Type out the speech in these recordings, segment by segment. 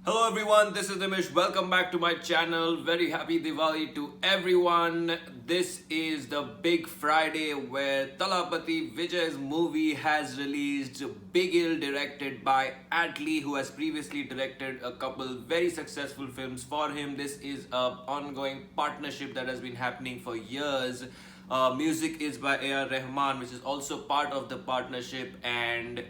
Hello everyone, this is Nimish. Welcome back to my channel. Very happy Diwali to everyone. This is the big Friday where Talapati Vijay's movie has released. BIGIL, directed by Atlee, who has previously directed a couple very successful films for him. This is an ongoing partnership that has been happening for years. Music is by A.R. Rahman, which is also part of the partnership, and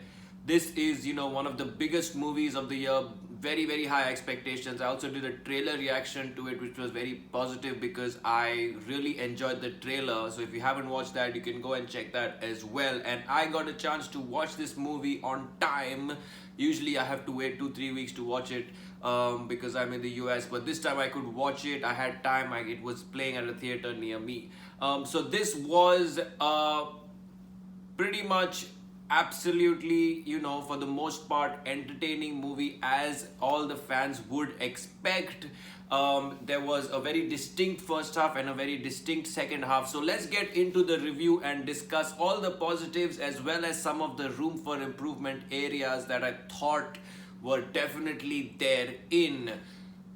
this is one of the biggest movies of the year. Very high expectations. I also did a trailer reaction to it, which was very positive because I really enjoyed the trailer. So if you haven't watched that, you can go and check that as well. And I got a chance to watch this movie on time. Usually I have to wait 2-3 weeks to watch it because I'm in the US, but this time I could watch it. I had time. It was playing at a theater near me. So this was pretty much absolutely, for the most part, entertaining movie as all the fans would expect. There was a very distinct first half and a very distinct second half. So let's get into the review and discuss all the positives as well as some of the room for improvement areas that I thought were definitely there in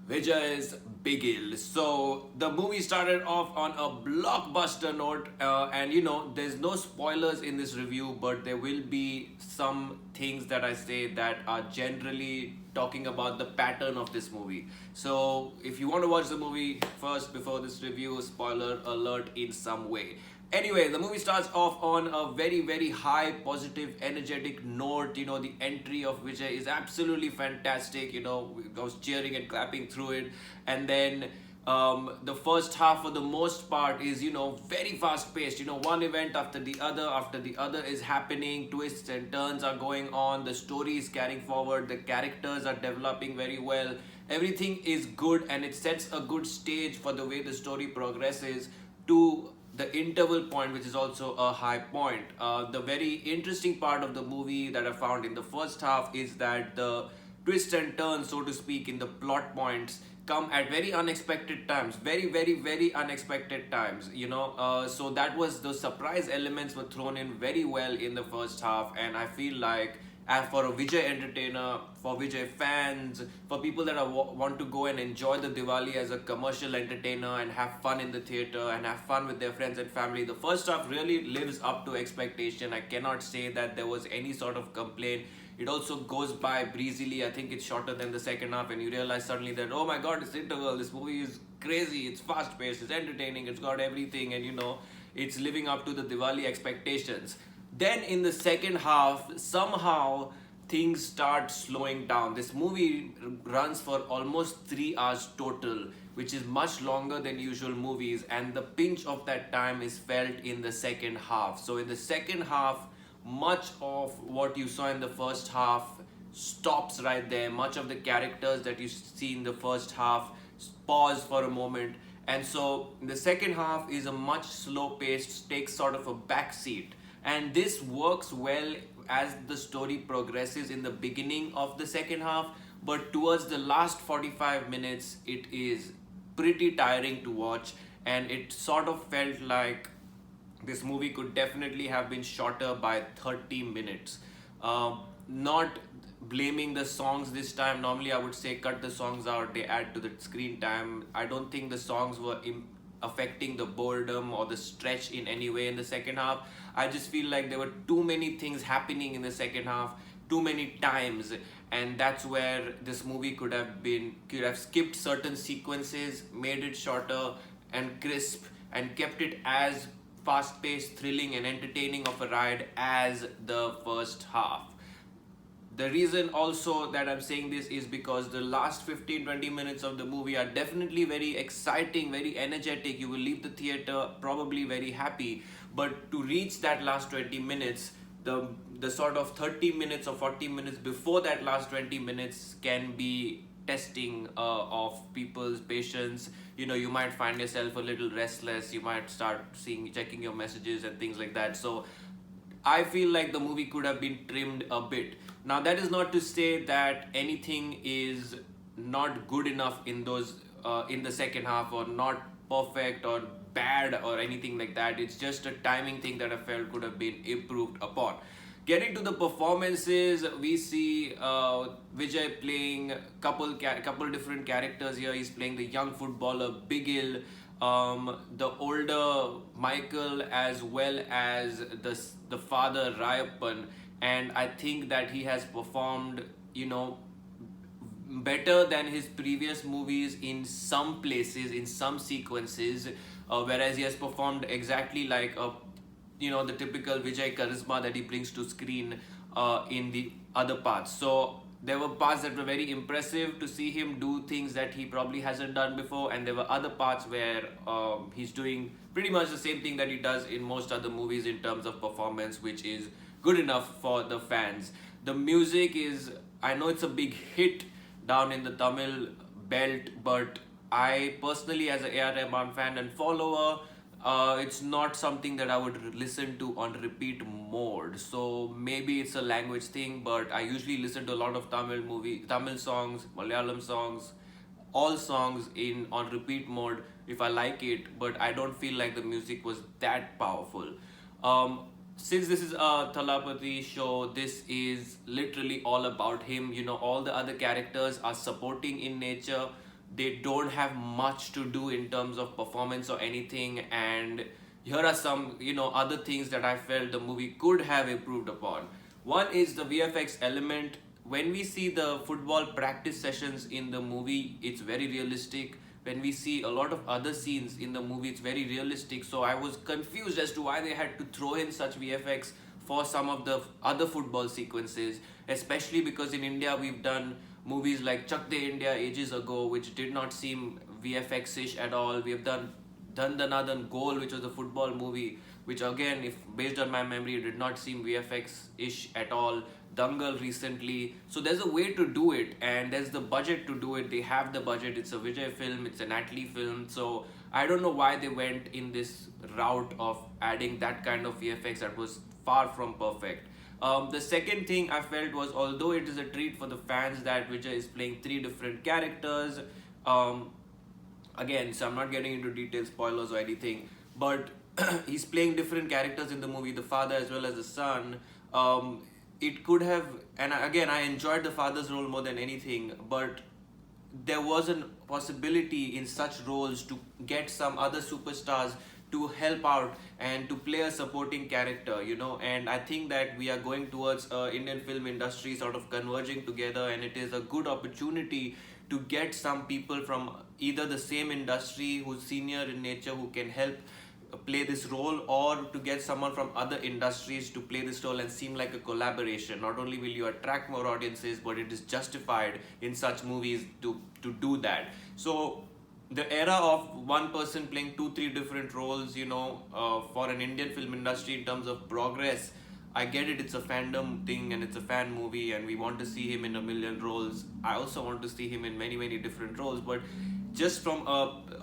Vijay's BIGIL. So the movie started off on a blockbuster note, and there's no spoilers in this review, but there will be some things that I say that are generally talking about the pattern of this movie. So if you want to watch the movie first before this review, spoiler alert in some way. Anyway, the movie starts off on a very high, positive, energetic note. The entry of Vijay is absolutely fantastic. I was cheering and clapping through it. And then the first half, for the most part, is, very fast paced. One event after the other is happening. Twists and turns are going on. The story is carrying forward. The characters are developing very well. Everything is good, and it sets a good stage for the way the story progresses to the interval point, which is also a high point. The very interesting part of the movie that I found in the first half is that the twists and turns, so to speak, in the plot points come at very unexpected times, very unexpected times. So that was, the surprise elements were thrown in very well in the first half, and I feel like for a Vijay entertainer, for Vijay fans, for people that want to go and enjoy the Diwali as a commercial entertainer and have fun in the theater and have fun with their friends and family, the first half really lives up to expectation. I cannot say that there was any sort of complaint. It also goes by breezily. I think it's shorter than the second half, and you realize suddenly that, oh my god, it's interval. This movie is crazy. It's fast paced. It's entertaining. It's got everything, and it's living up to the Diwali expectations. Then in the second half, somehow things start slowing down. This movie runs for almost 3 hours total, which is much longer than usual movies, and the pinch of that time is felt in the second half. So in the second half, much of what you saw in the first half stops right there. Much of the characters that you see in the first half pause for a moment, and so the second half is a much slow paced, takes sort of a back seat, and this works well as the story progresses in the beginning of the second half, but towards the last 45 minutes it is pretty tiring to watch, and it sort of felt like this movie could definitely have been shorter by 30 minutes. Not blaming the songs this time. Normally, I would say cut the songs out, they add to the screen time. I don't think the songs were affecting the boredom or the stretch in any way in the second half. I just feel like there were too many things happening in the second half, too many times, and that's where this movie could have skipped certain sequences, made it shorter and crisp, and kept it as fast-paced, thrilling, and entertaining of a ride as the first half. The reason also that I'm saying this is because the last 15-20 minutes of the movie are definitely very exciting, very energetic. You will leave the theater probably very happy, but to reach that last 20 minutes, the sort of 30 minutes or 40 minutes before that last 20 minutes can be testing of people's patience. You might find yourself a little restless. You might start checking your messages and things like that. So I feel like the movie could have been trimmed a bit. Now, that is not to say that anything is not good enough in the second half, or not perfect or bad or anything like that. It's just a timing thing that I felt could have been improved upon. Getting to the performances, we see Vijay playing couple different characters here. He's playing the young footballer Bigil, the older Michael, as well as the father Rayappan, and I think that he has performed, better than his previous movies in some places, in some sequences, whereas he has performed exactly like the typical Vijay charisma that he brings to screen in the other parts. So there were parts that were very impressive to see him do things that he probably hasn't done before, and there were other parts where he's doing pretty much the same thing that he does in most other movies in terms of performance, which is good enough for the fans. The music is, I know it's a big hit down in the Tamil belt, but I personally, as a AR Rahman fan and follower, it's not something that I would listen to on repeat mode. So maybe it's a language thing, but I usually listen to a lot of Tamil songs, Malayalam songs, all songs in on repeat mode if I like it, but I don't feel like the music was that powerful. Um, since this is a Thalapathy show, this is literally all about him. All the other characters are supporting in nature. They don't have much to do in terms of performance or anything. And here are some, other things that I felt the movie could have improved upon. One is the VFX element. When we see the football practice sessions in the movie, it's very realistic. When we see a lot of other scenes in the movie, it's very realistic. So I was confused as to why they had to throw in such VFX for some of the other football sequences, especially because in India we've done movies like Chak De India ages ago, which did not seem VFX-ish at all. We have done Dandanadan Goal, which was a football movie, which again, if based on my memory, did not seem VFX-ish at all. Dangal recently. So there's a way to do it, and there's the budget to do it. They have the budget. It's a Vijay film, it's an Atlee film. So I don't know why they went in this route of adding that kind of VFX that was far from perfect. The second thing I felt was, although it is a treat for the fans that Vijay is playing three different characters, again, so I'm not getting into detailed spoilers or anything, but he's playing different characters in the movie, the father as well as the son. It could have, and again, I enjoyed the father's role more than anything, but there was a possibility in such roles to get some other superstars to help out and to play a supporting character, and I think that we are going towards Indian film industry sort of converging together, and it is a good opportunity to get some people from either the same industry who's senior in nature who can help play this role, or to get someone from other industries to play this role and seem like a collaboration. Not only will you attract more audiences, but it is justified in such movies to do that. So the era of one person playing two three different roles, for an Indian film industry in terms of progress, I get it, it's a fandom thing and it's a fan movie and we want to see him in a million roles. I also want to see him in many many different roles, but just from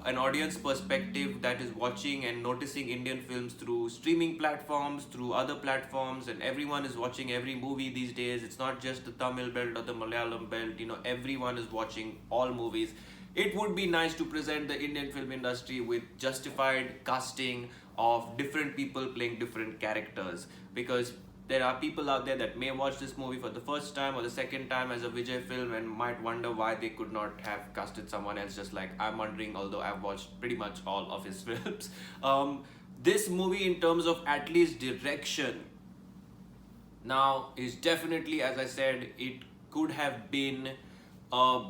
an audience perspective that is watching and noticing Indian films through streaming platforms, through other platforms, and everyone is watching every movie these days. It's not just the Tamil belt or the Malayalam belt, everyone is watching all movies. It would be nice to present the Indian film industry with justified casting of different people playing different characters, because there are people out there that may watch this movie for the first time or the second time as a Vijay film and might wonder why they could not have casted someone else, just like I'm wondering, although I've watched pretty much all of his films. This movie, in terms of at least direction, now is definitely, as I said, it could have been a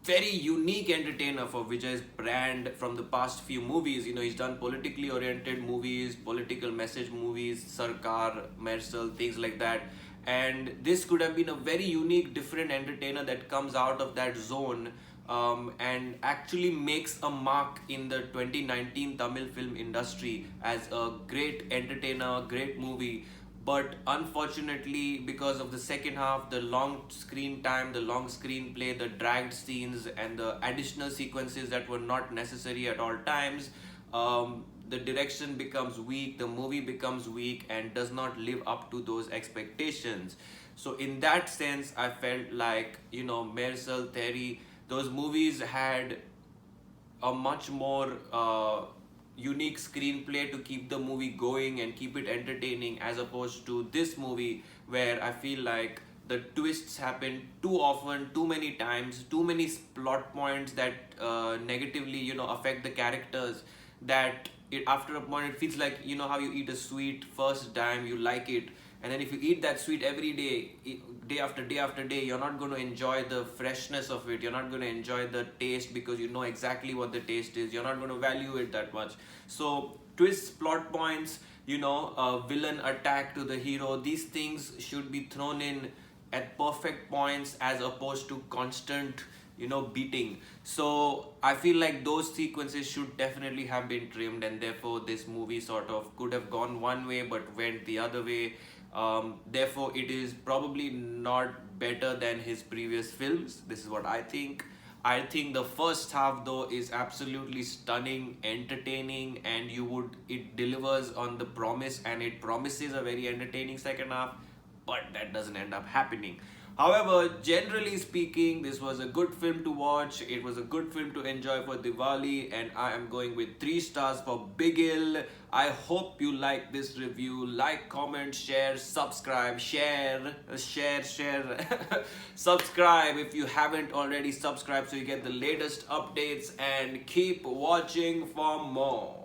very unique entertainer for Vijay's brand from the past few movies. He's done politically oriented movies, political message movies, Sarkar, Mersal, things like that. And this could have been a very unique, different entertainer that comes out of that zone, and actually makes a mark in the 2019 Tamil film industry as a great entertainer, great movie. But unfortunately, because of the second half, the long screen time, the long screenplay, the dragged scenes, and the additional sequences that were not necessary at all times, the direction becomes weak, the movie becomes weak, and does not live up to those expectations. So in that sense, I felt like, Mersal, Terry, those movies had a much more unique screenplay to keep the movie going and keep it entertaining, as opposed to this movie where I feel like the twists happen too often, too many times, too many plot points that negatively, affect the characters, that after a point it feels like, how you eat a sweet first time, you like it, and then if you eat that sweet every day, day after day after day, you're not going to enjoy the freshness of it, you're not going to enjoy the taste, because you know exactly what the taste is, you're not going to value it that much. So twists, plot points, villain attack to the hero, these things should be thrown in at perfect points, as opposed to constant, beating. So I feel like those sequences should definitely have been trimmed, and therefore this movie sort of could have gone one way but went the other way. Therefore it is probably not better than his previous films. This is what I think. I think the first half though is absolutely stunning, entertaining, and it delivers on the promise, and it promises a very entertaining second half, but that doesn't end up happening. However, generally speaking, this was a good film to watch. It was a good film to enjoy for Diwali, and I am going with 3 stars for BIGIL. I hope you like this review. Like, comment, share, subscribe, share. Subscribe if you haven't already subscribed, so you get the latest updates, and keep watching for more.